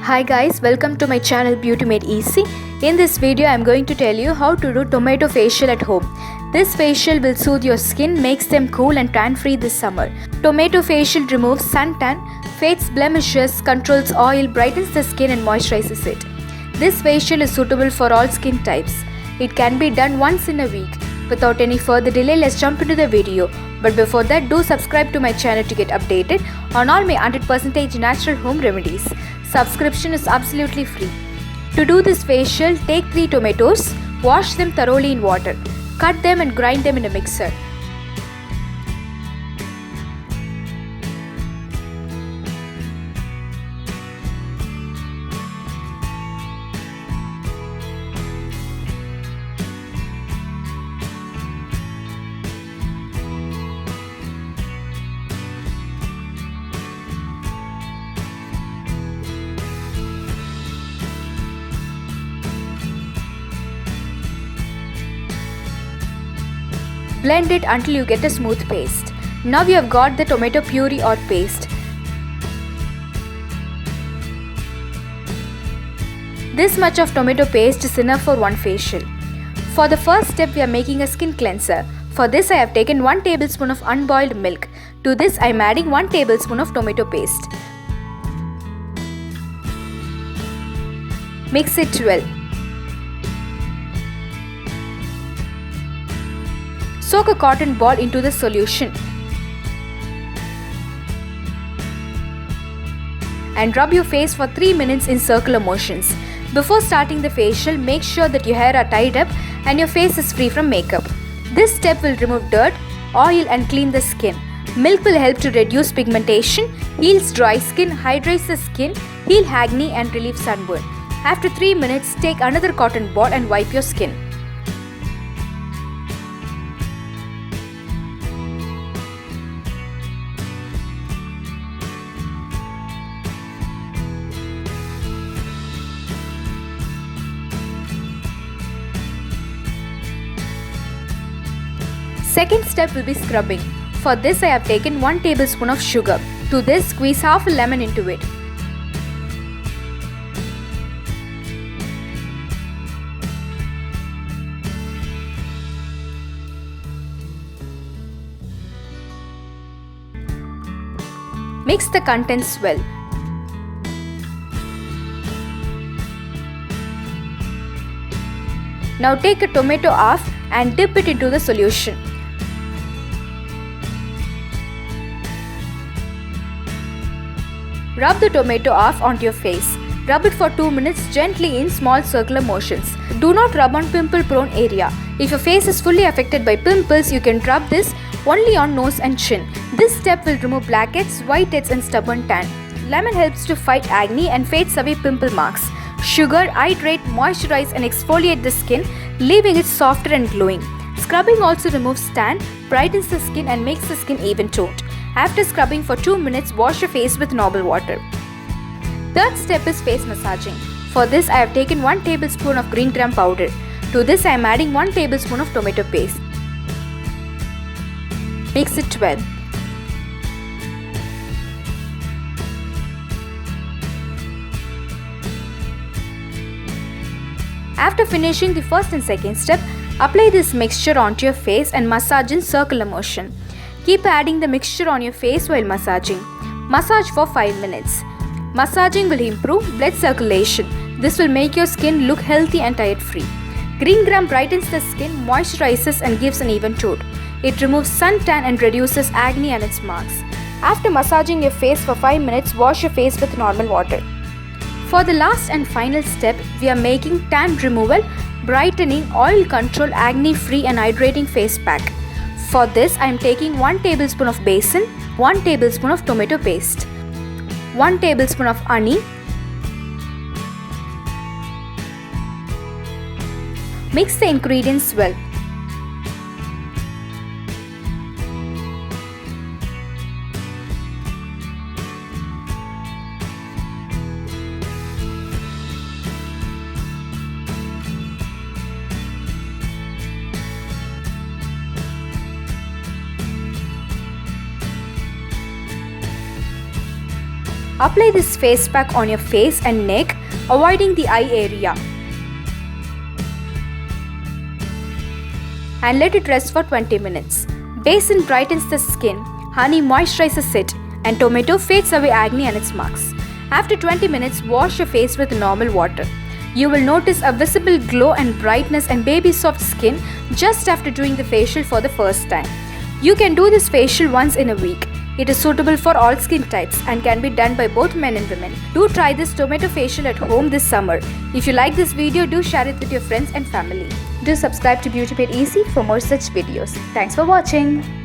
Hi guys, welcome to my channel Beauty Made Easy. In this video I am going to tell you how to do tomato facial at home. This facial will soothe your skin, makes them cool and tan free this summer. Tomato facial removes suntan, fades blemishes, controls oil, brightens the skin and moisturizes it. This facial is suitable for all skin types. It can be done once in a week. Without any further delay, let's jump into the video. But before that, do subscribe to my channel to get updated on all my 100% natural home remedies. Subscription is absolutely free. To do this facial, take 3 tomatoes, wash them thoroughly in water. Cut them and grind them in a mixer. Blend it until you get a smooth paste. Now you have got the tomato puree or paste. This much of tomato paste is enough for one facial. For the first step, we are making a skin cleanser. For this, I have taken 1 tablespoon of unboiled milk. To this, I am adding 1 tablespoon of tomato paste. Mix it well. Soak a cotton ball into the solution and rub your face for 3 minutes in circular motions. Before starting the facial, make sure that your hair are tied up and your face is free from makeup. This step will remove dirt, oil and clean the skin. Milk will help to reduce pigmentation, heals dry skin, hydrates the skin, heal acne and relieve sunburn. After 3 minutes, take another cotton ball and wipe your skin. Second step will be scrubbing. For this, I have taken 1 tablespoon of sugar. To this, squeeze half a lemon into it. Mix the contents well. Now take a tomato half and dip it into the solution. Rub the tomato half onto your face. Rub it for 2 minutes gently in small circular motions. Do not rub on pimple-prone area. If your face is fully affected by pimples, you can rub this only on nose and chin. This step will remove blackheads, whiteheads and stubborn tan. Lemon helps to fight acne and fades away pimple marks. Sugar hydrate, moisturize and exfoliate the skin, leaving it softer and glowing. Scrubbing also removes tan, brightens the skin and makes the skin even-toned. After scrubbing for 2 minutes, wash your face with normal water. Third step is face massaging. For this, I have taken 1 tablespoon of green gram powder. To this, I am adding 1 tablespoon of tomato paste. Mix it well. After finishing the first and second step, apply this mixture onto your face and massage in circular motion. Keep adding the mixture on your face while massaging. Massage for 5 minutes. Massaging will improve blood circulation. This will make your skin look healthy and tired-free. Green gram brightens the skin, moisturizes and gives an even tone. It removes suntan and reduces acne and its marks. After massaging your face for 5 minutes, wash your face with normal water. For the last and final step, we are making tan removal, brightening, oil control, acne-free and hydrating face pack. For this, I am taking 1 tablespoon of besan, 1 tablespoon of tomato paste, 1 tablespoon of honey. Mix the ingredients well. Apply this face pack on your face and neck, avoiding the eye area. And let it rest for 20 minutes. Besan brightens the skin, honey moisturizes it, and tomato fades away acne and its marks. After 20 minutes, wash your face with normal water. You will notice a visible glow and brightness and baby soft skin just after doing the facial for the first time. You can do this facial once in a week. It is suitable for all skin types and can be done by both men and women. Do try this tomato facial at home this summer. If you like this video, do share it with your friends and family. Do subscribe to Beauty Made Easy for more such videos. Thanks for watching.